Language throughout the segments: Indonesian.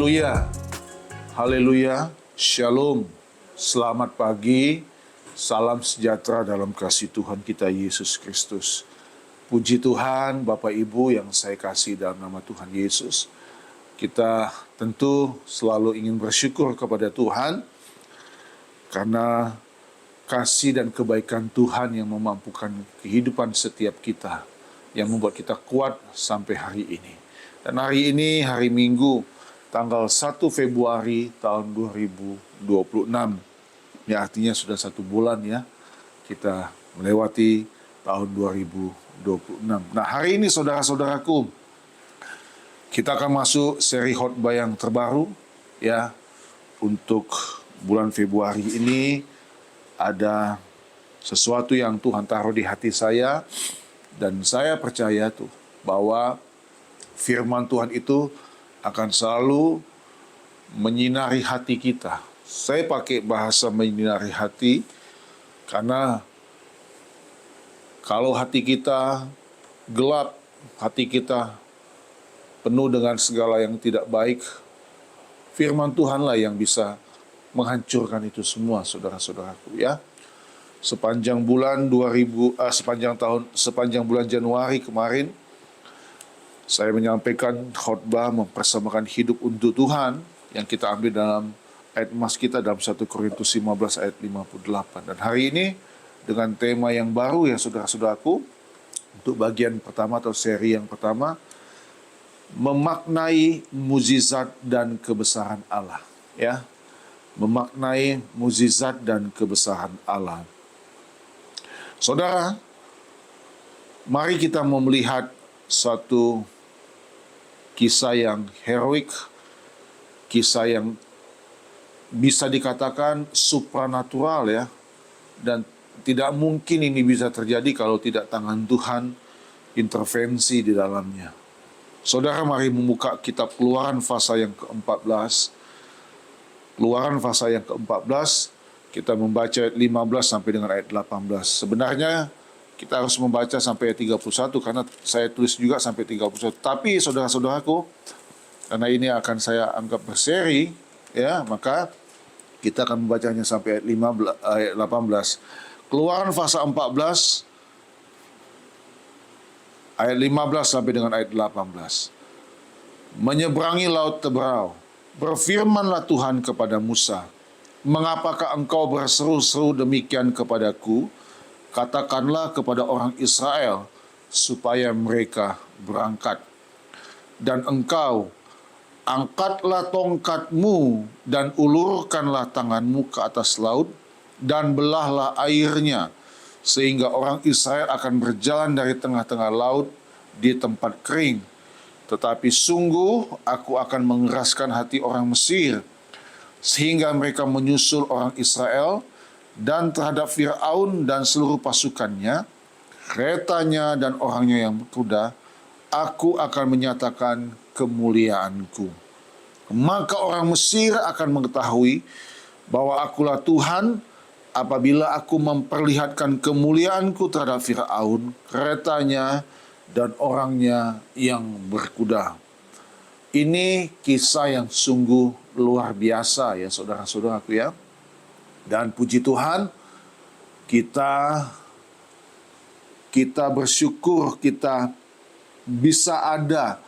Haleluya, haleluya, shalom, selamat pagi, salam sejahtera dalam kasih Tuhan kita Yesus Kristus. Puji Tuhan, Bapak Ibu yang saya kasih dalam nama Tuhan Yesus. Kita tentu selalu ingin bersyukur kepada Tuhan, karena kasih dan kebaikan Tuhan yang memampukan kehidupan setiap kita, yang membuat kita kuat sampai hari ini. Dan hari ini, hari Minggu, tanggal 1 Februari tahun 2026. Ya, artinya sudah 1 bulan ya, kita melewati tahun 2026. Nah, hari ini saudara-saudaraku, kita akan masuk seri khotbah yang terbaru ya. Untuk bulan Februari ini ada sesuatu yang Tuhan taruh di hati saya, dan saya percaya tuh bahwa firman Tuhan itu akan selalu menyinari hati kita. Saya pakai bahasa menyinari hati karena kalau hati kita gelap, hati kita penuh dengan segala yang tidak baik, firman Tuhanlah yang bisa menghancurkan itu semua, saudara-saudaraku ya. Sepanjang bulan Januari kemarin, saya menyampaikan khotbah mempersamakan hidup untuk Tuhan yang kita ambil dalam ayat emas kita dalam 1 Korintus 15 ayat 58. Dan hari ini dengan tema yang baru ya saudara-saudaraku, untuk bagian pertama atau seri yang pertama, memaknai mukjizat dan kebesaran Allah ya. Memaknai mukjizat dan kebesaran Allah. Saudara, mari kita melihat satu kisah yang heroik, kisah yang bisa dikatakan supranatural ya, dan tidak mungkin ini bisa terjadi kalau tidak tangan Tuhan intervensi di dalamnya. Saudara, mari membuka kitab Keluaran pasal yang ke-14. Keluaran pasal yang ke-14, kita membaca ayat 15 sampai dengan ayat 18. Sebenarnya kita harus membaca sampai ayat 31 karena saya tulis juga sampai 31. Tapi saudara-saudaraku, karena ini akan saya anggap berseri ya, maka kita akan membacanya sampai ayat 18. Keluaran pasal 14 ayat 15 sampai dengan ayat 18. Menyeberangi laut Teberau, berfirmanlah Tuhan kepada Musa, "Mengapakah engkau berseru-seru demikian kepadaku? Katakanlah kepada orang Israel supaya mereka berangkat. Dan engkau angkatlah tongkatmu dan ulurkanlah tanganmu ke atas laut dan belahlah airnya, sehingga orang Israel akan berjalan dari tengah-tengah laut di tempat kering. Tetapi sungguh aku akan mengeraskan hati orang Mesir, sehingga mereka menyusul orang Israel, dan terhadap Fir'aun dan seluruh pasukannya, keretanya dan orangnya yang berkuda, aku akan menyatakan kemuliaanku. Maka orang Mesir akan mengetahui bahwa akulah Tuhan apabila aku memperlihatkan kemuliaanku terhadap Fir'aun, keretanya dan orangnya yang berkuda." Ini kisah yang sungguh luar biasa ya saudara-saudaraku ya. Dan puji Tuhan, kita bersyukur kita bisa ada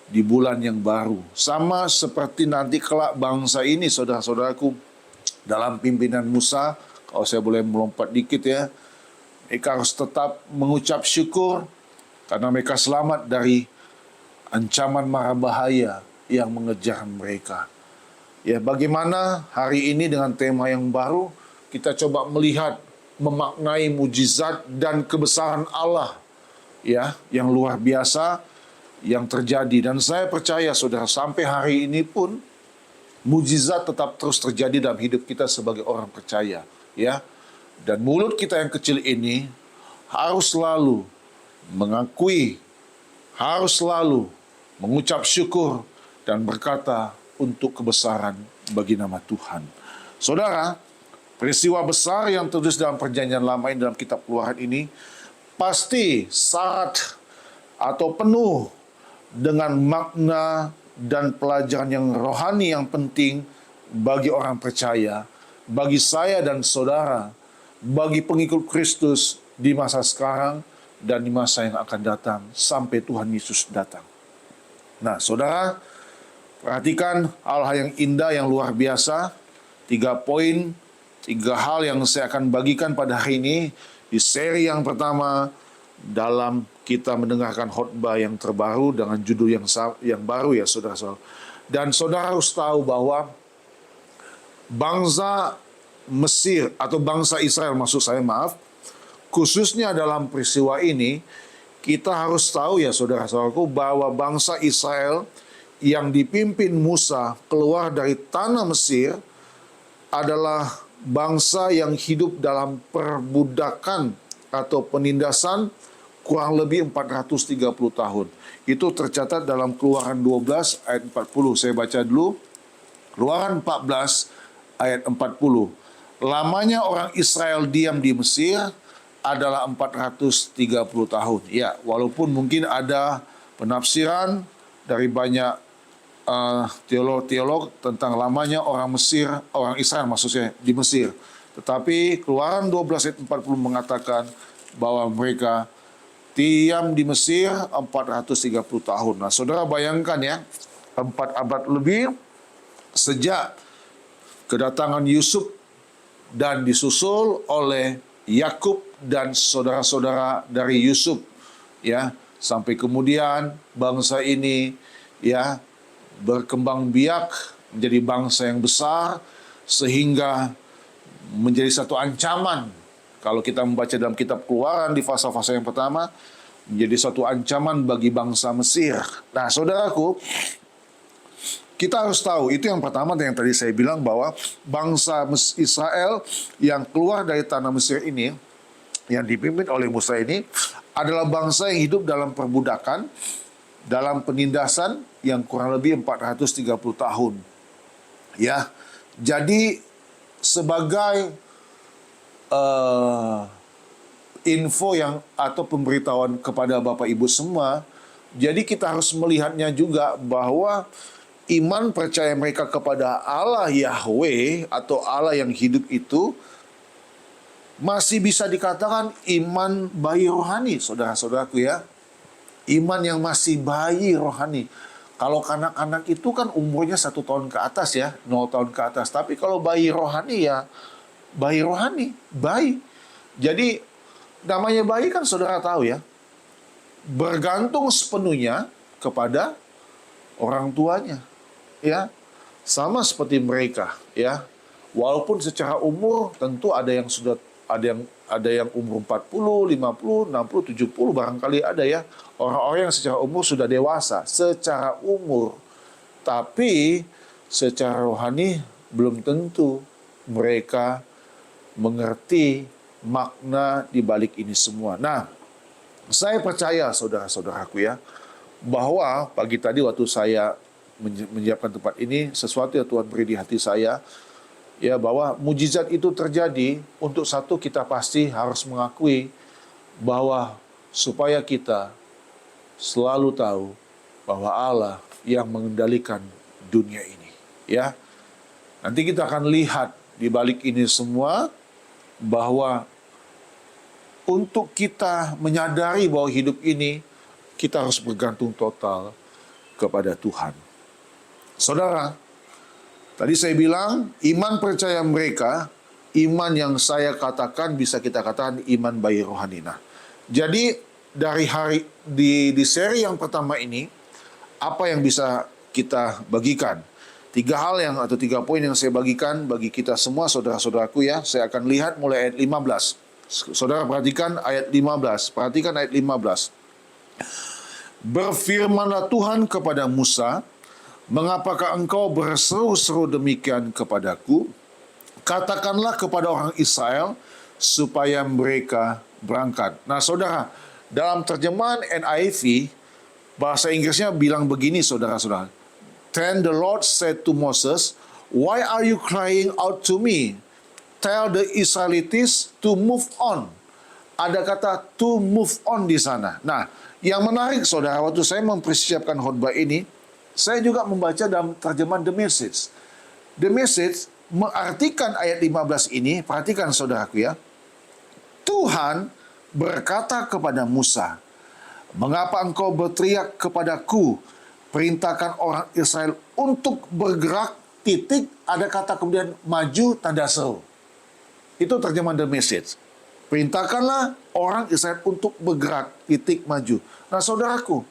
di bulan yang baru. Sama seperti nanti kelak bangsa ini saudara-saudaraku, dalam pimpinan Musa, kalau saya boleh melompat dikit ya, mereka harus tetap mengucap syukur karena mereka selamat dari ancaman mara bahaya yang mengejar mereka. Ya, bagaimana hari ini dengan tema yang baru, kita coba melihat, memaknai mukjizat dan kebesaran Allah ya, yang luar biasa yang terjadi. Dan saya percaya saudara, sampai hari ini pun mukjizat tetap terus terjadi dalam hidup kita sebagai orang percaya ya. Dan mulut kita yang kecil ini harus selalu mengakui, harus selalu mengucap syukur dan berkata untuk kebesaran bagi nama Tuhan. Saudara, peristiwa besar yang tertulis dalam perjanjian lama ini, dalam kitab Keluaran ini, pasti syarat atau penuh dengan makna dan pelajaran yang rohani yang penting bagi orang percaya, bagi saya dan saudara, bagi pengikut Kristus di masa sekarang dan di masa yang akan datang sampai Tuhan Yesus datang. Nah, saudara, perhatikan hal-hal yang indah, yang luar biasa. 3 poin, 3 hal yang saya akan bagikan pada hari ini di seri yang pertama dalam kita mendengarkan khotbah yang terbaru dengan judul yang baru ya saudara-saudara. Dan saudara harus tahu bahwa bangsa Mesir atau bangsa Israel maksud saya khususnya dalam peristiwa ini, kita harus tahu ya saudara-saudaraku bahwa bangsa Israel yang dipimpin Musa keluar dari tanah Mesir adalah bangsa yang hidup dalam perbudakan atau penindasan kurang lebih 430 tahun. Itu tercatat dalam Keluaran 12 ayat 40. Saya baca dulu. Keluaran 14 ayat 40. Lamanya orang Israel diam di Mesir adalah 430 tahun. Ya, walaupun mungkin ada penafsiran dari banyak teolog-teolog tentang lamanya orang Israel maksudnya di Mesir. Tetapi Keluaran 12 ayat 40 mengatakan bahwa mereka diam di Mesir 430 tahun. Nah, saudara bayangkan ya, 4 abad lebih sejak kedatangan Yusuf dan disusul oleh Yakub dan saudara-saudara dari Yusuf, ya, sampai kemudian bangsa ini ya berkembang biak menjadi bangsa yang besar sehingga menjadi satu ancaman. Kalau kita membaca dalam kitab Keluaran di fase-fase yang pertama, menjadi satu ancaman bagi bangsa Mesir. Nah, saudaraku, kita harus tahu, itu yang pertama yang tadi saya bilang bahwa bangsa Israel yang keluar dari tanah Mesir ini, yang dipimpin oleh Musa ini, adalah bangsa yang hidup dalam perbudakan, dalam penindasan yang kurang lebih 430 tahun. Ya, jadi sebagai info yang atau pemberitahuan kepada Bapak Ibu semua, jadi kita harus melihatnya juga bahwa iman percaya mereka kepada Allah Yahweh atau Allah yang hidup itu masih bisa dikatakan iman bayi rohani, saudara-saudaraku ya. Iman yang masih bayi rohani. Kalau anak-anak itu kan umurnya 1 tahun ke atas ya, 0 tahun ke atas. Tapi kalau bayi rohani ya, bayi rohani, bayi. Jadi namanya bayi kan saudara tahu ya, bergantung sepenuhnya kepada orang tuanya. Ya, sama seperti mereka ya. Walaupun secara umur tentu ada yang sudah ada yang umur 40, 50, 60, 70 barangkali ada ya. Orang-orang yang secara umur sudah dewasa secara umur. Tapi secara rohani belum tentu mereka mengerti makna di balik ini semua. Nah, saya percaya saudara-saudaraku ya, bahwa pagi tadi waktu saya menyiapkan tempat ini, sesuatu yang Tuhan beri di hati saya, ya, bahwa mujizat itu terjadi untuk satu, kita pasti harus mengakui bahwa supaya kita selalu tahu bahwa Allah yang mengendalikan dunia ini, ya. Nanti kita akan lihat di balik ini semua bahwa untuk kita menyadari bahwa hidup ini kita harus bergantung total kepada Tuhan. Saudara, tadi saya bilang iman percaya mereka, iman yang saya katakan bisa kita katakan iman bayi rohani. Nah, jadi dari di seri yang pertama ini, apa yang bisa kita bagikan? 3 hal atau 3 poin yang saya bagikan bagi kita semua saudara-saudaraku ya. Saya akan lihat mulai ayat 15. Saudara perhatikan ayat 15. Perhatikan ayat 15. Berfirmanlah Tuhan kepada Musa, mengapakah engkau berseru-seru demikian kepadaku? Katakanlah kepada orang Israel supaya mereka berangkat. Nah, saudara, dalam terjemahan NIV, bahasa Inggrisnya bilang begini, saudara-saudara. Then the Lord said to Moses, why are you crying out to me? Tell the Israelites to move on. Ada kata to move on di sana. Nah, yang menarik, saudara, waktu saya mempersiapkan khotbah ini, Saya juga membaca dalam terjemahan The Message. The Message mengartikan ayat 15 ini, perhatikan saudaraku ya. Tuhan berkata kepada Musa, "Mengapa engkau berteriak kepadaku? Perintahkan orang Israel untuk bergerak, titik, ada kata kemudian maju, tanda seru." Itu terjemahan The Message. Perintahkanlah orang Israel untuk bergerak, titik, maju. Nah saudaraku,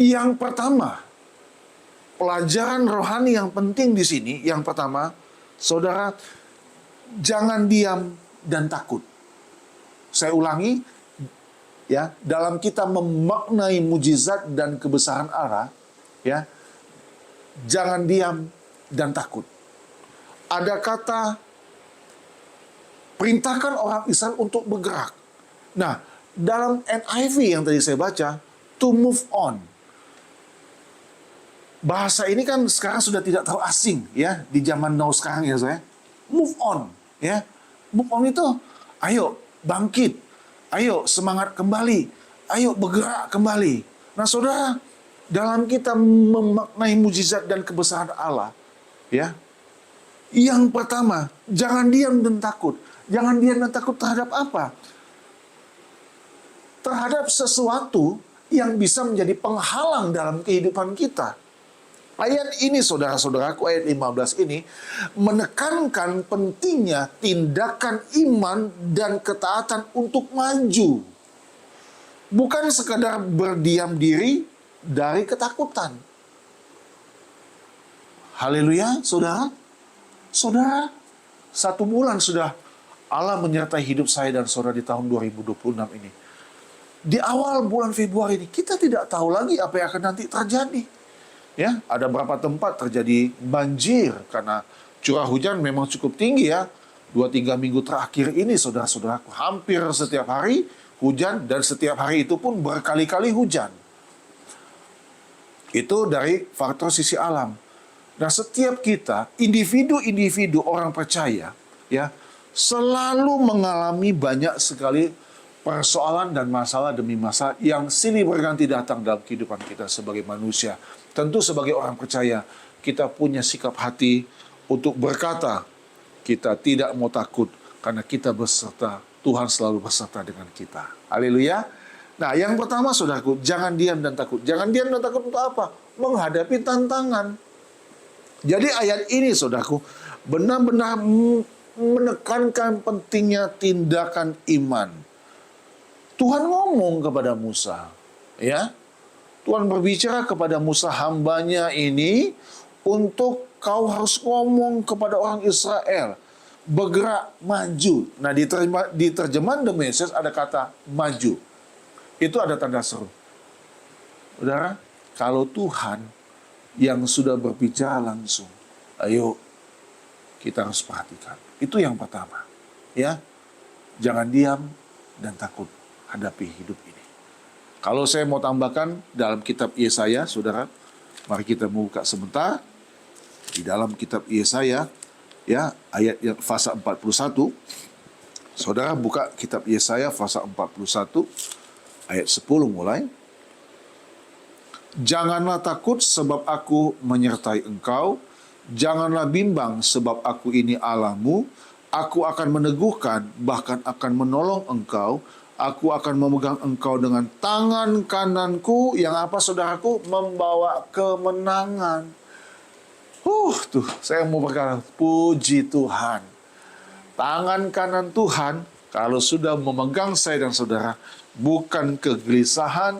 yang pertama, pelajaran rohani yang penting di sini, yang pertama, saudara, jangan diam dan takut. Saya ulangi, ya, dalam kita memaknai mujizat dan kebesaran Allah, ya, jangan diam dan takut. Ada kata perintahkan orang Israel untuk bergerak. Nah, dalam NIV yang tadi saya baca, to move on. Bahasa ini kan sekarang sudah tidak terlalu asing ya di zaman now sekarang ya saya. Move on, ya. Move on itu ayo bangkit. Ayo semangat kembali. Ayo bergerak kembali. Nah, saudara, dalam kita memaknai mujizat dan kebesaran Allah, ya. Yang pertama, jangan diam dan takut. Jangan diam dan takut terhadap apa? Terhadap sesuatu yang bisa menjadi penghalang dalam kehidupan kita. Ayat ini, saudara-saudaraku, ayat 15 ini menekankan pentingnya tindakan iman dan ketaatan untuk maju. Bukan sekadar berdiam diri dari ketakutan. Haleluya, saudara. Saudara, 1 bulan sudah Allah menyertai hidup saya dan saudara di tahun 2026 ini. Di awal bulan Februari ini, kita tidak tahu lagi apa yang akan nanti terjadi. Ya, ada beberapa tempat terjadi banjir karena curah hujan memang cukup tinggi ya. 2-3 minggu terakhir ini, saudara-saudaraku, hampir setiap hari hujan dan setiap hari itu pun berkali-kali hujan. Itu dari faktor sisi alam. Nah, setiap kita, individu-individu orang percaya, ya, selalu mengalami banyak sekali persoalan dan masalah demi masalah yang silih berganti datang dalam kehidupan kita sebagai manusia. Tentu sebagai orang percaya, kita punya sikap hati untuk berkata, kita tidak mau takut karena kita beserta, Tuhan selalu beserta dengan kita. Haleluya. Nah, yang pertama, saudaraku, jangan diam dan takut. Jangan diam dan takut untuk apa? Menghadapi tantangan. Jadi ayat ini, saudaraku, benar-benar menekankan pentingnya tindakan iman. Tuhan ngomong kepada Musa, ya. Tuhan berbicara kepada Musa, hambanya ini, untuk kau harus ngomong kepada orang Israel, bergerak, maju. Nah, di terjemahan The Message ada kata maju. Itu ada tanda seru. Saudara, kalau Tuhan yang sudah berbicara langsung, ayo kita harus perhatikan. Itu yang pertama, ya. Jangan diam dan takut hadapi hidup ini. Kalau saya mau tambahkan dalam kitab Yesaya, saudara, mari kita buka sebentar di dalam kitab Yesaya, ya, ayat yang pasal 41. Saudara buka kitab Yesaya pasal 41 ayat 10 mulai. Janganlah takut sebab aku menyertai engkau, janganlah bimbang sebab aku ini Allahmu, aku akan meneguhkan bahkan akan menolong engkau. Aku akan memegang engkau dengan tangan kananku yang apa, saudaraku? Membawa kemenangan. Tuh, saya mau berkata, puji Tuhan. Tangan kanan Tuhan, kalau sudah memegang saya dan saudara, bukan kegelisahan,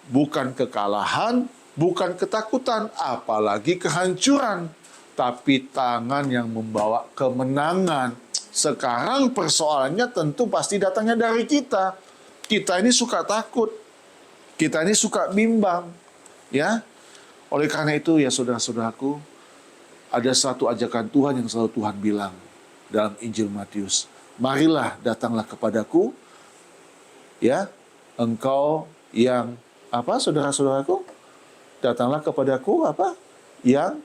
bukan kekalahan, bukan ketakutan, apalagi kehancuran, tapi tangan yang membawa kemenangan. Sekarang persoalannya tentu pasti datangnya dari kita. Kita ini suka takut. Kita ini suka bimbang. Ya. Oleh karena itu ya saudara-saudaraku, ada satu ajakan Tuhan yang selalu Tuhan bilang dalam Injil Matius. Marilah datanglah kepadaku, ya, engkau yang apa, saudara-saudaraku? Datanglah kepadaku apa? Yang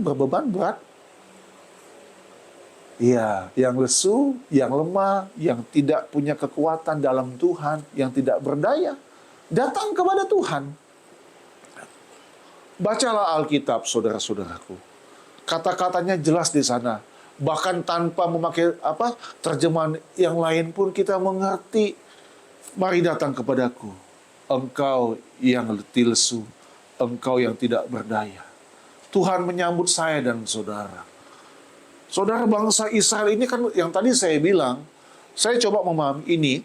berbeban berat. Ya, yang lesu, yang lemah, yang tidak punya kekuatan dalam Tuhan, yang tidak berdaya. Datang kepada Tuhan. Bacalah Alkitab, saudara-saudaraku. Kata-katanya jelas di sana. Bahkan tanpa memakai terjemahan yang lain pun kita mengerti. Mari datang kepadaku, engkau yang letih lesu, engkau yang tidak berdaya. Tuhan menyambut saya dan saudara. Saudara, bangsa Israel ini kan yang tadi saya bilang, saya coba memahami ini.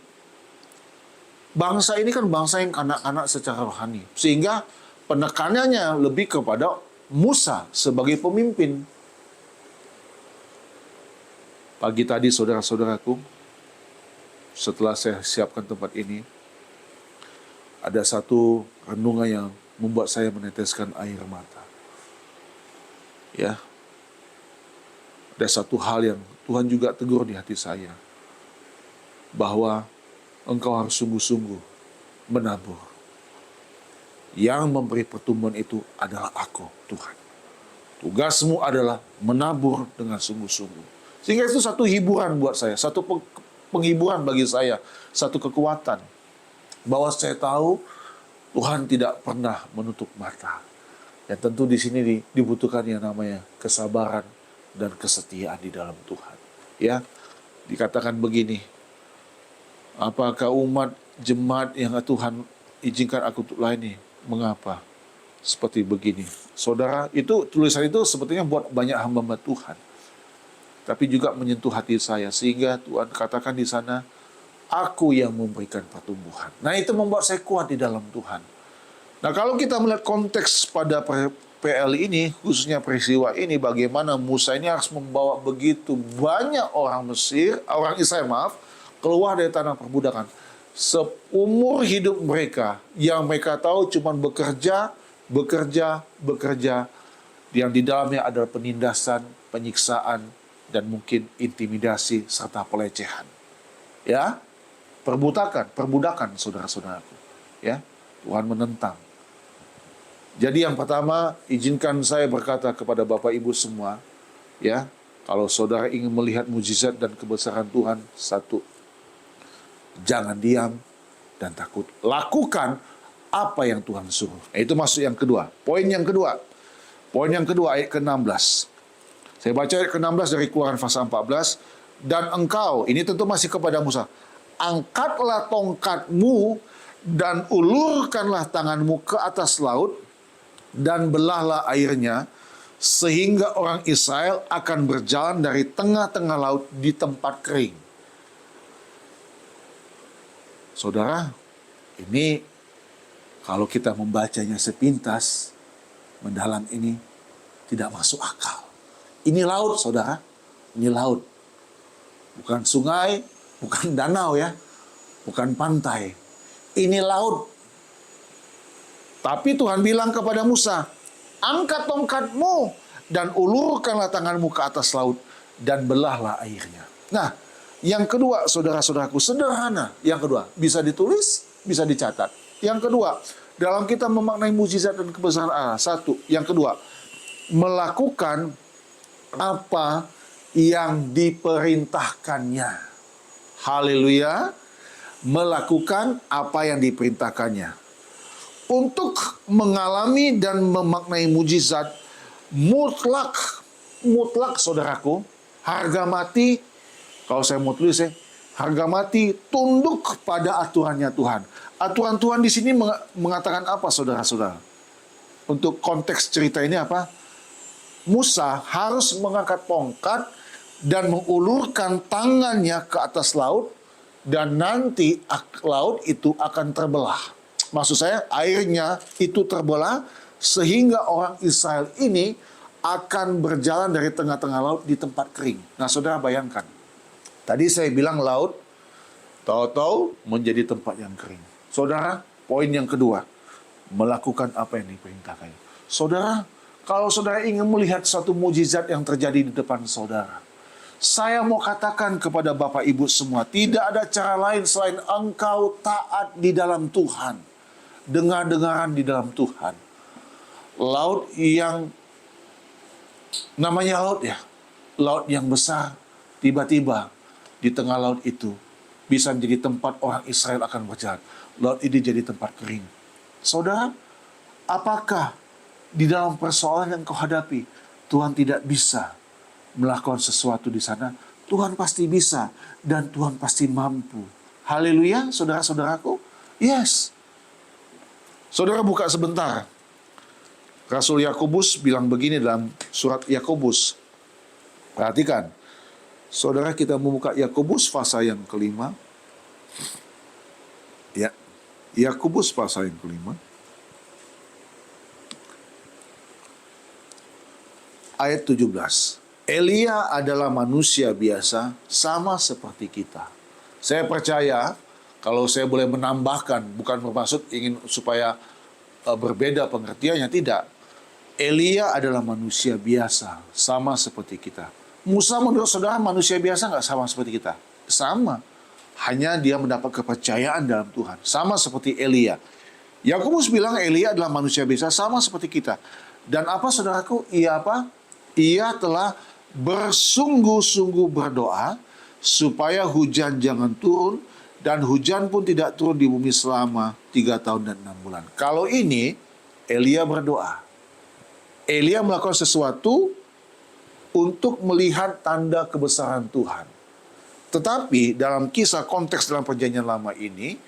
Bangsa ini kan bangsa yang kanak-kanak secara rohani. Sehingga penekanannya lebih kepada Musa sebagai pemimpin. Pagi tadi, saudara-saudaraku, setelah saya siapkan tempat ini, ada satu renungan yang membuat saya meneteskan air mata. Ya, ada satu hal yang Tuhan juga tegur di hati saya, bahwa engkau harus sungguh-sungguh menabur. Yang memberi pertumbuhan itu adalah aku, Tuhan. Tugasmu adalah menabur dengan sungguh-sungguh. Sehingga itu satu hiburan buat saya, satu penghiburan bagi saya, satu kekuatan. Bahwa saya tahu Tuhan tidak pernah menutup mata. Dan tentu di sini dibutuhkan yang namanya kesabaran dan kesetiaan di dalam Tuhan. Ya, dikatakan begini, apakah umat jemaat yang Tuhan izinkan aku untuk layani, mengapa seperti begini? Saudara, itu tulisan itu sepertinya buat banyak hamba Tuhan, tapi juga menyentuh hati saya, sehingga Tuhan katakan di sana, aku yang memberikan pertumbuhan. Nah, itu membuat saya kuat di dalam Tuhan. Nah, kalau kita melihat konteks pada PL ini, khususnya peristiwa ini, bagaimana Musa ini harus membawa begitu banyak orang Israel, keluar dari tanah perbudakan. Seumur hidup mereka, yang mereka tahu cuma bekerja, yang di dalamnya adalah penindasan, penyiksaan, dan mungkin intimidasi serta pelecehan. Ya, perbudakan saudara-saudaraku. Ya, Tuhan menentang. Jadi yang pertama, izinkan saya berkata kepada Bapak Ibu semua, ya, kalau saudara ingin melihat mujizat dan kebesaran Tuhan, satu, jangan diam dan takut. Lakukan apa yang Tuhan suruh. Nah, itu masuk yang kedua. Poin yang kedua ayat ke-16. Saya baca ayat ke-16 dari Keluaran pasal 14. Dan engkau, ini tentu masih kepada Musa, angkatlah tongkatmu dan ulurkanlah tanganmu ke atas laut dan belahlah airnya, sehingga orang Israel akan berjalan dari tengah-tengah laut di tempat kering. Saudara, ini kalau kita membacanya sepintas, mendalam ini tidak masuk akal. Ini laut, saudara. Ini laut. Bukan sungai, bukan danau ya. Bukan pantai. Ini laut. Tapi Tuhan bilang kepada Musa, angkat tongkatmu dan ulurkanlah tanganmu ke atas laut dan belahlah airnya. Nah, yang kedua, saudara-saudaraku, sederhana. Yang kedua, bisa ditulis, bisa dicatat. Yang kedua, dalam kita memaknai mujizat dan kebesaran Allah. Satu, yang kedua, melakukan apa yang diperintahkannya. Haleluya. Melakukan apa yang diperintahkannya. Untuk mengalami dan memaknai mujizat mutlak saudaraku, harga mati, kalau saya mau tulis harga mati tunduk pada aturannya Tuhan. Aturan Tuhan di sini mengatakan apa, saudara-saudara? Untuk konteks cerita ini apa? Musa harus mengangkat tongkat dan mengulurkan tangannya ke atas laut, dan nanti laut itu akan terbelah. Maksud saya, airnya itu terbelah sehingga orang Israel ini akan berjalan dari tengah-tengah laut di tempat kering. Nah, saudara bayangkan. Tadi saya bilang laut, tahu-tahu menjadi tempat yang kering. Saudara, poin yang kedua, melakukan apa yang diperintahkan. Saudara, kalau saudara ingin melihat satu mujizat yang terjadi di depan saudara, saya mau katakan kepada Bapak Ibu semua, tidak ada cara lain selain engkau taat di dalam Tuhan. Dengar-dengaran di dalam Tuhan. Laut yang namanya laut ya, laut yang besar, tiba-tiba di tengah laut itu bisa menjadi tempat orang Israel akan berjalan. laut ini jadi tempat kering. Saudara, apakah di dalam persoalan yang kau hadapi, Tuhan tidak bisa melakukan sesuatu di sana? Tuhan pasti bisa dan Tuhan pasti mampu. Haleluya, saudara-saudaraku. Yes. Saudara buka sebentar. Rasul Yakobus bilang begini dalam surat Yakobus. Perhatikan. Saudara, kita membuka Yakobus pasal yang kelima. Ya. Yakobus pasal yang kelima. Ayat 17. Elia adalah manusia biasa sama seperti kita. Saya percaya, kalau saya boleh menambahkan, bukan bermaksud ingin supaya berbeda pengertiannya, tidak. Elia adalah manusia biasa sama seperti kita. Musa menurut saudara manusia biasa nggak sama seperti kita? Sama. Hanya dia mendapat kepercayaan dalam Tuhan. Sama seperti Elia. Yakobus bilang Elia adalah manusia biasa sama seperti kita. Dan apa saudaraku? Ia apa? Ia telah bersungguh-sungguh berdoa supaya hujan jangan turun, dan hujan pun tidak turun di bumi selama 3 tahun dan 6 bulan. Kalau ini, Elia berdoa. Elia melakukan sesuatu untuk melihat tanda kebesaran Tuhan. Tetapi dalam kisah konteks dalam perjanjian lama ini,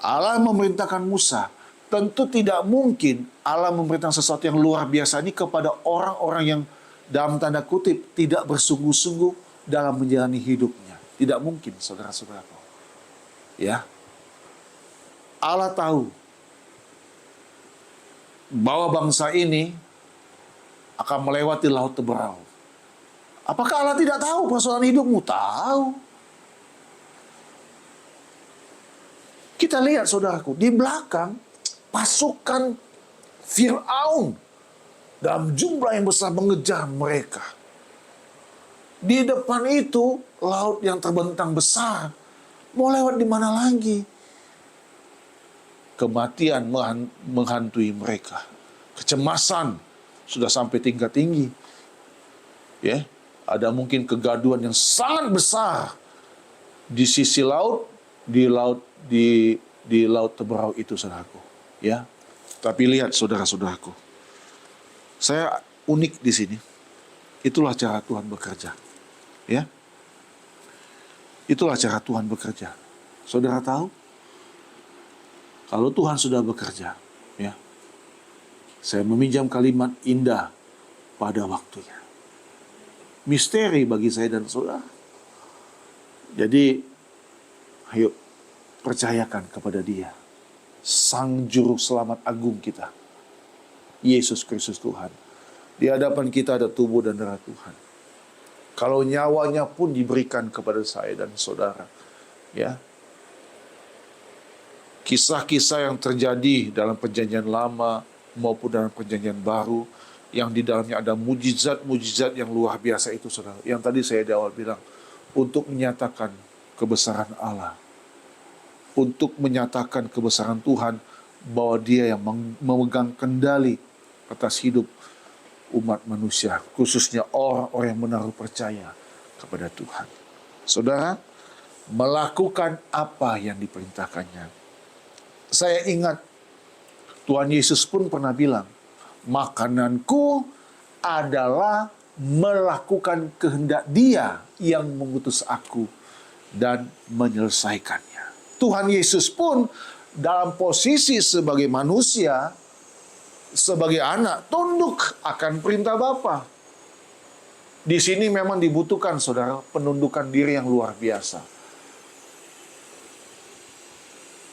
Allah memerintahkan Musa. Tentu tidak mungkin Allah memerintahkan sesuatu yang luar biasa ini kepada orang-orang yang dalam tanda kutip tidak bersungguh-sungguh dalam menjalani hidupnya. Tidak mungkin, saudara-saudaraku. Ya. Allah tahu bahwa bangsa ini akan melewati laut Teberau. Apakah Allah tidak tahu persoalan hidupmu? Tahu. Kita lihat saudaraku, di belakang pasukan Fir'aun dalam jumlah yang besar mengejar mereka. Di depan itu laut yang terbentang besar. Mau lewat di mana lagi? Kematian menghantui mereka. Kecemasan sudah sampai tingkat tinggi. Ya, ada mungkin kegaduhan yang sangat besar di sisi laut, di laut Teberau itu, saudaraku. Ya, tapi lihat saudara-saudaraku, saya unik di sini. Itulah cara Tuhan bekerja. Ya, itulah cara Tuhan bekerja. Saudara tahu, kalau Tuhan sudah bekerja, ya, saya meminjam kalimat indah pada waktunya. Misteri bagi saya dan saudara. Jadi, ayo percayakan kepada Dia, Sang Juru Selamat Agung kita, Yesus Kristus Tuhan. Di hadapan kita ada tubuh dan darah Tuhan. Kalau nyawanya pun diberikan kepada saya dan saudara, ya, kisah-kisah yang terjadi dalam perjanjian lama maupun dalam perjanjian baru, yang di dalamnya ada mujizat-mujizat yang luar biasa itu, saudara. Yang tadi saya di awal bilang, untuk menyatakan kebesaran Allah, untuk menyatakan kebesaran Tuhan, bahwa Dia yang memegang kendali atas hidup umat manusia, khususnya orang-orang yang menaruh percaya kepada Tuhan. Saudara, melakukan apa yang diperintahkannya. Saya ingat Tuhan Yesus pun pernah bilang, makananku adalah melakukan kehendak Dia yang mengutus aku dan menyelesaikannya. Tuhan Yesus pun dalam posisi sebagai manusia, sebagai anak, tunduk akan perintah Bapa. Di sini memang dibutuhkan, saudara, penundukan diri yang luar biasa.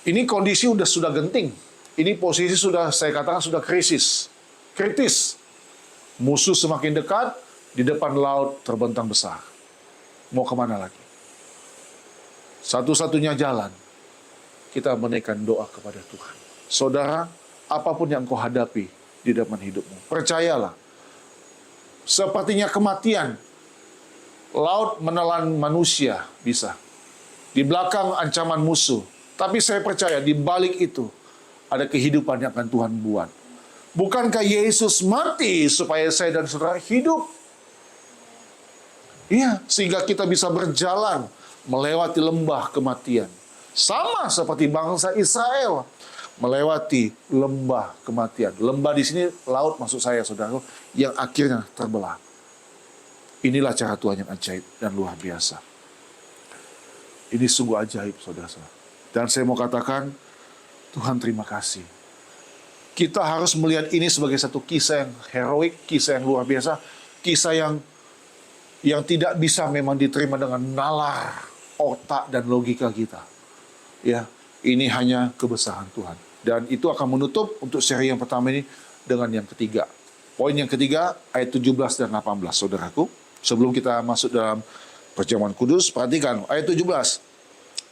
Ini kondisi sudah genting. Ini posisi sudah, saya katakan, sudah kritis. Musuh semakin dekat, di depan laut terbentang besar. Mau kemana lagi? Satu-satunya jalan, kita menaikkan doa kepada Tuhan. Saudara, apapun yang kau hadapi di depan hidupmu, percayalah, sepertinya kematian, laut menelan manusia bisa. Di belakang ancaman musuh. Tapi saya percaya di balik itu ada kehidupan yang akan Tuhan buat. Bukankah Yesus mati supaya saya dan saudara hidup? Iya, sehingga kita bisa berjalan melewati lembah kematian. Sama seperti bangsa Israel melewati lembah kematian. Lembah di sini laut maksud saya, saudara, yang akhirnya terbelah. Inilah cara Tuhan yang ajaib dan luar biasa. Ini sungguh ajaib, saudara. Dan saya mau katakan, Tuhan terima kasih. Kita harus melihat ini sebagai satu kisah yang heroik, kisah yang luar biasa, kisah yang tidak bisa memang diterima dengan nalar otak dan logika kita. Ya, ini hanya kebesaran Tuhan. Dan itu akan menutup untuk seri yang pertama ini dengan yang ketiga. Poin yang ketiga, ayat 17 dan 18, saudaraku. Sebelum kita masuk dalam perjamuan kudus, perhatikan ayat 17.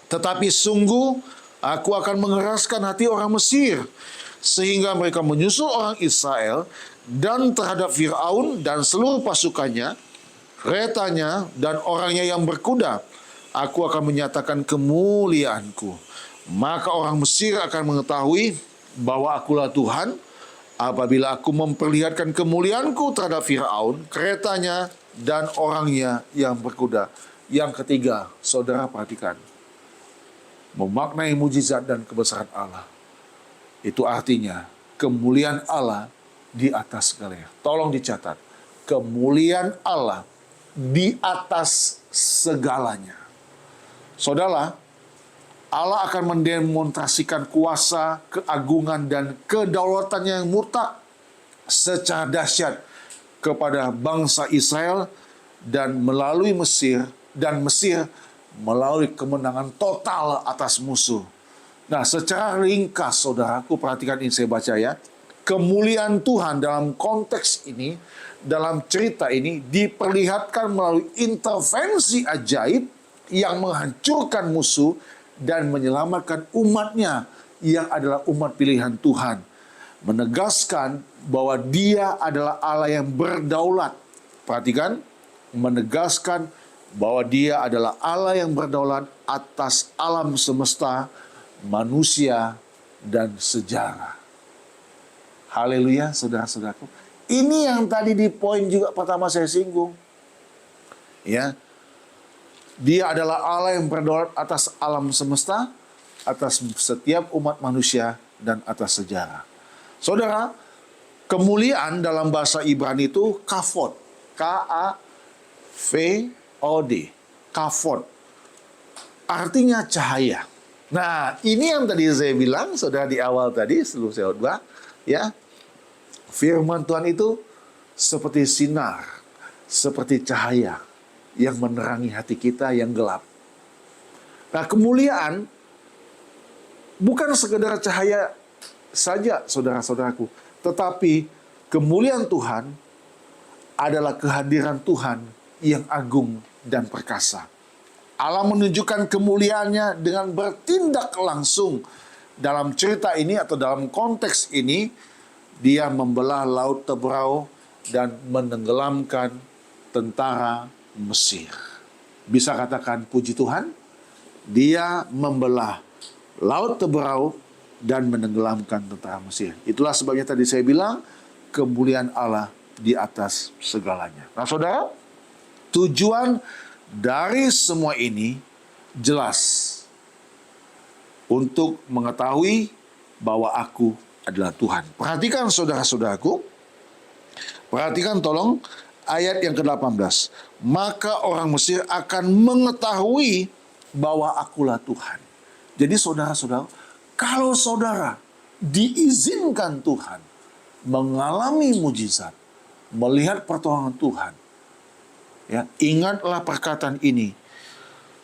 Tetapi sungguh aku akan mengeraskan hati orang Mesir, sehingga mereka menyusul orang Israel, dan terhadap Fir'aun dan seluruh pasukannya, keretanya, dan orangnya yang berkuda, aku akan menyatakan kemuliaanku. Maka orang Mesir akan mengetahui bahwa akulah Tuhan, apabila aku memperlihatkan kemuliaanku terhadap Fir'aun, keretanya, dan orangnya yang berkuda. Yang ketiga, saudara perhatikan, memaknai mujizat dan kebesaran Allah. Itu artinya kemuliaan Allah di atas segalanya. Tolong dicatat, kemuliaan Allah di atas segalanya. Saudara, Allah akan mendemonstrasikan kuasa, keagungan, dan kedaulatannya yang mutlak secara dahsyat kepada bangsa Israel, dan melalui Mesir, dan Mesir melalui kemenangan total atas musuh. Nah, secara ringkas, saudaraku, perhatikan ini, saya baca ya. Kemuliaan Tuhan dalam konteks ini, dalam cerita ini, diperlihatkan melalui intervensi ajaib yang menghancurkan musuh dan menyelamatkan umatnya yang adalah umat pilihan Tuhan. Menegaskan bahwa Dia adalah Allah yang berdaulat. Perhatikan, menegaskan bahwa Dia adalah Allah yang berdaulat atas alam semesta, manusia, dan sejarah. Haleluya, saudara-saudaraku. Ini yang tadi di poin juga pertama saya singgung. Ya, Dia adalah Allah yang berdaulat atas alam semesta, atas setiap umat manusia, dan atas sejarah. Saudara, kemuliaan dalam bahasa Ibrani itu kavod. K-A-V-O-D. Kavod. Artinya cahaya. Nah, ini yang tadi saya bilang, saudara, di awal tadi, sebelum saya khotbah, ya, firman Tuhan itu seperti sinar, seperti cahaya yang menerangi hati kita yang gelap. Nah, kemuliaan bukan sekedar cahaya saja, saudara-saudaraku, tetapi kemuliaan Tuhan adalah kehadiran Tuhan yang agung dan perkasa. Allah menunjukkan kemuliaannya dengan bertindak langsung. Dalam cerita ini atau dalam konteks ini, Dia membelah laut Tebrau dan menenggelamkan tentara Mesir. Bisa katakan puji Tuhan, Dia membelah laut Tebrau dan menenggelamkan tentara Mesir. Itulah sebabnya tadi saya bilang, kemuliaan Allah di atas segalanya. Nah, saudara, tujuan dari semua ini jelas, untuk mengetahui bahwa aku adalah Tuhan. Perhatikan, saudara-saudaraku, perhatikan tolong ayat yang ke-18. Maka orang Mesir akan mengetahui bahwa akulah Tuhan. Jadi saudara-saudara, kalau saudara diizinkan Tuhan mengalami mujizat, melihat pertolongan Tuhan, ya, ingatlah perkataan ini,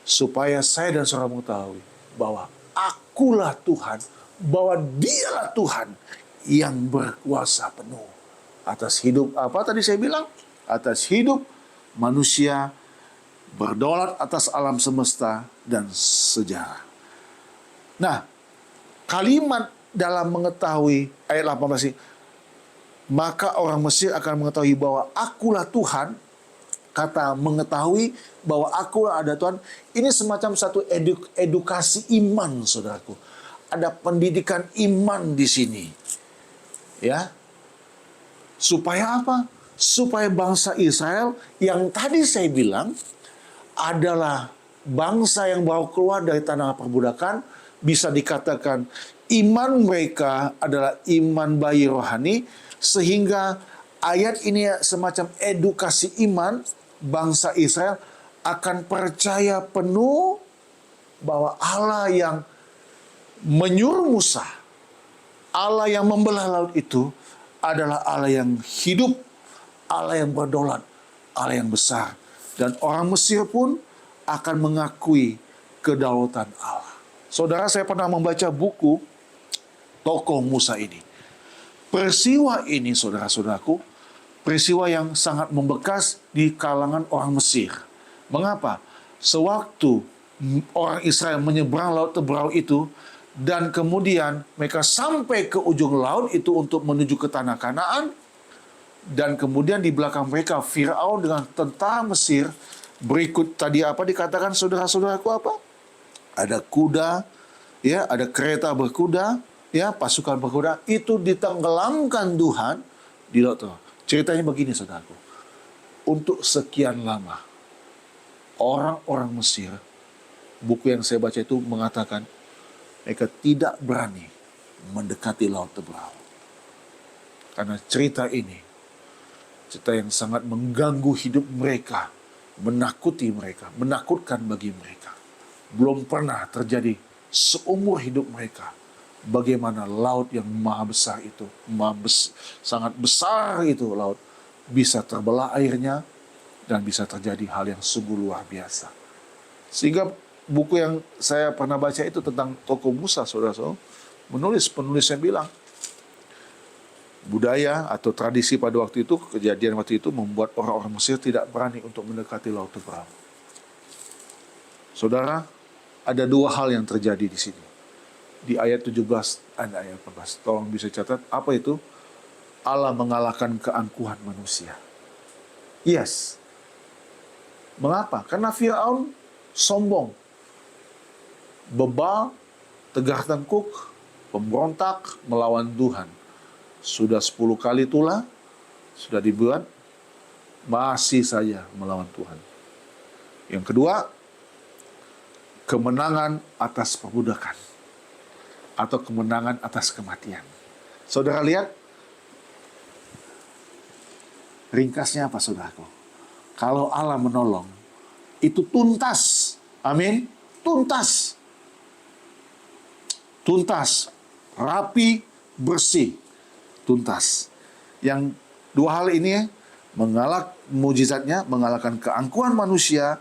supaya saya dan saudara mengetahui bahwa akulah Tuhan, bahwa Dialah Tuhan yang berkuasa penuh atas hidup, apa tadi saya bilang? Atas hidup manusia, berdaulat atas alam semesta dan sejarah. Nah, kalimat dalam mengetahui, ayat 18 ini, maka orang Mesir akan mengetahui bahwa akulah Tuhan. Kata mengetahui bahwa akulah ada Tuhan, ini semacam satu edukasi iman, saudaraku. Ada pendidikan iman di sini. Ya. Supaya apa? Supaya bangsa Israel yang tadi saya bilang adalah bangsa yang baru keluar dari tanah perbudakan, bisa dikatakan iman mereka adalah iman bayi rohani, sehingga ayat ini semacam edukasi iman bangsa Israel akan percaya penuh bahwa Allah yang menyuruh Musa, Allah yang membelah laut itu adalah Allah yang hidup, Allah yang berdaulat, Allah yang besar. Dan orang Mesir pun akan mengakui kedaulatan Allah. Saudara, saya pernah membaca buku tokoh Musa ini. Peristiwa ini, saudara-saudaraku, peristiwa yang sangat membekas di kalangan orang Mesir. Mengapa? Sewaktu orang Israel menyeberang laut Teberau itu, dan kemudian mereka sampai ke ujung laut itu untuk menuju ke tanah Kanaan, dan kemudian di belakang mereka Firaun dengan tentara Mesir. Berikut tadi apa dikatakan saudara-saudaraku apa? Ada kuda, ya, ada kereta berkuda, ya, pasukan berkuda, itu ditenggelamkan Tuhan di laut Teberau. Ceritanya begini, saudaraku. Untuk sekian lama orang-orang Mesir, buku yang saya baca itu mengatakan mereka tidak berani mendekati laut Teberau. Karena cerita ini, cerita yang sangat mengganggu hidup mereka, menakuti mereka, menakutkan bagi mereka. Belum pernah terjadi seumur hidup mereka. Bagaimana laut yang maha besar itu, sangat besar itu laut, bisa terbelah airnya, dan bisa terjadi hal yang sungguh luar biasa. Sehingga buku yang saya pernah baca itu tentang tokoh Musa, saudara-saudara, penulisnya bilang, budaya atau tradisi pada waktu itu, kejadian waktu itu membuat orang-orang Mesir tidak berani untuk mendekati laut Teberau. Saudara, ada dua hal yang terjadi di sini. Di ayat 17 dan ayat 18. Tolong bisa catat, apa itu? Allah mengalahkan keangkuhan manusia. Yes. Mengapa? Karena Firaun sombong, bebal, tegar tengkuk, pemberontak, melawan Tuhan. Sudah 10 kali tulah, sudah dibuat, masih saja melawan Tuhan. Yang kedua, kemenangan atas perbudakan, atau kemenangan atas kematian. Saudara lihat, ringkasnya apa, saudaraku? Kalau Allah menolong, itu tuntas. Amin. Tuntas. Tuntas. Rapi, bersih. Tuntas. Yang dua hal ini mujizatnya mengalahkan keangkuhan manusia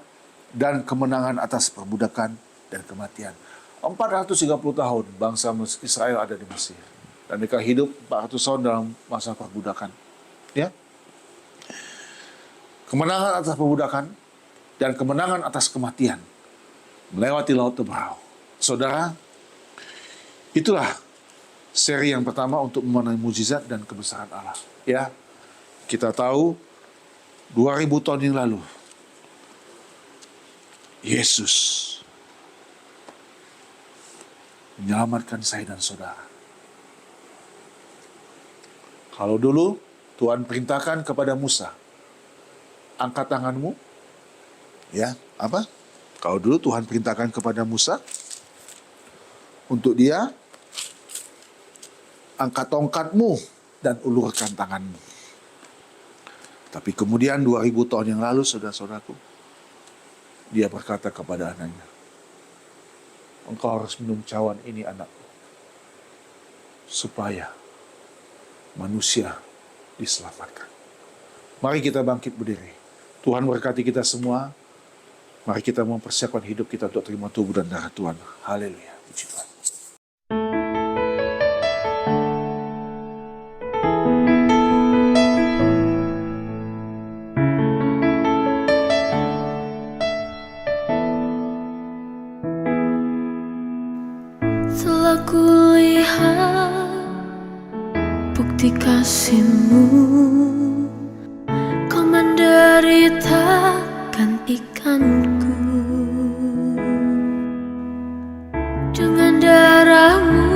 dan kemenangan atas perbudakan dan kematian. 430 tahun bangsa Israel ada di Mesir, dan mereka hidup 400 tahun dalam masa perbudakan. Ya. Kemenangan atas perbudakan dan kemenangan atas kematian melewati laut Teberau. Saudara, itulah seri yang pertama untuk memenangi mujizat dan kebesaran Allah. Ya, kita tahu 2000 tahun yang lalu Yesus menyelamatkan saya dan saudara. Kalau dulu Tuhan perintahkan kepada Musa, angkat tanganmu, ya, apa? Kalau dulu Tuhan perintahkan kepada Musa untuk dia angkat tongkatmu dan ulurkan tanganmu. Tapi kemudian 2000 tahun yang lalu, saudara-saudaraku, dia berkata kepada anaknya, engkau harus minum cawan ini, anakku, supaya manusia diselamatkan. Mari kita bangkit berdiri. Tuhan berkati kita semua. Mari kita mempersiapkan hidup kita untuk terima tubuh dan darah Tuhan. Haleluya. Puji Tuhan. Telah kulihat bukti kasih-Mu, Kau menderita gantikanku. Dengan darah-Mu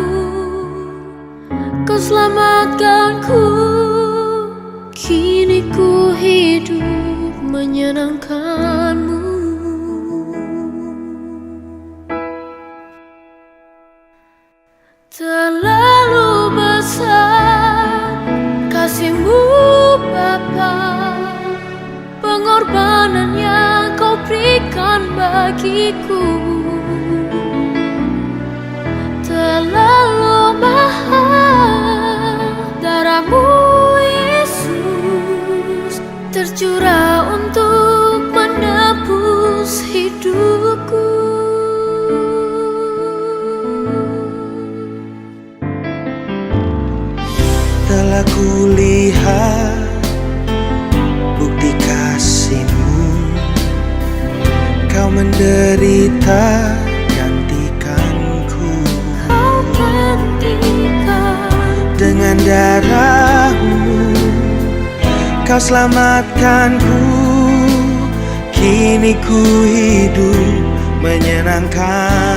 Kau selamatkanku. Kini ku hidup menyenangkan-Mu. pengorbanan yang kau berikan bagiku terlalu mahal. Darahmu Yesus tercurah untuk menebus hidupku. Telah kulihat bukti kasih-Mu, Kau menderita gantikanku. Kau gantikan Dengan darah-Mu Kau selamatkanku. Kini ku hidup menyenangkan